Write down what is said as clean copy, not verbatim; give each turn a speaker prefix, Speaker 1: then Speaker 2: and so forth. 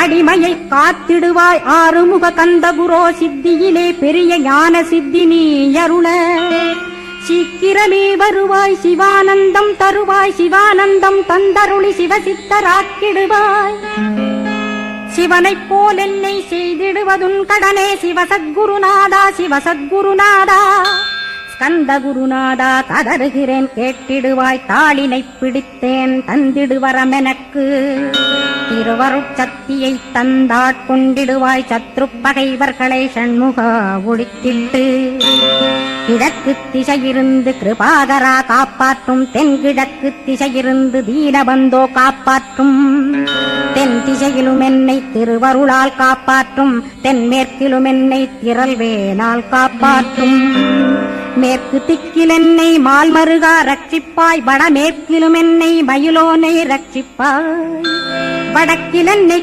Speaker 1: அடிமையை காத்திடுவாய் ஆறுமுக கந்தகுரோ சித்தியிலே பெரிய ஞான சித்தி நீ அருள சீக்கிரமே வருவாய் சிவானந்தம் தருவாய் சிவானந்தம் தந்தருளி சிவசித்தராக்கிடுவாய் சிவனைப் போல் என்னை செய்திடுவதுன் கடனே சிவசத்குருநாதா சிவசத்குருநாதா ஸ்கந்த குருநாதா கதறுகிறேன் கேட்டிடுவாய் தாளினை பிடித்தேன் தந்திடுவரமெனக்கு திருவருட்சக்தியை தந்தாட்கொண்டிடுவாய் சத்ரு பகைவர்களை சண்முகா ஒழித்திட்டு கிழக்கு திசையிருந்து கிருபாகரா காப்பாற்றும் தென்கிழக்கு திசையிருந்து தீனபந்தோ காப்பாற்றும் தென் திசையிலும் என்னை திருவருளால் காப்பாற்றும் தென்மேற்கிலும் என்னை திரள்வேலால் காப்பாற்றும் மேற்கு திக்கில் என்னை மால்மருகா ரட்சிப்பாய் வடமேற்கிலும் என்னை மயிலோனை ரட்சிப்பாய் வடக்கில் என்னை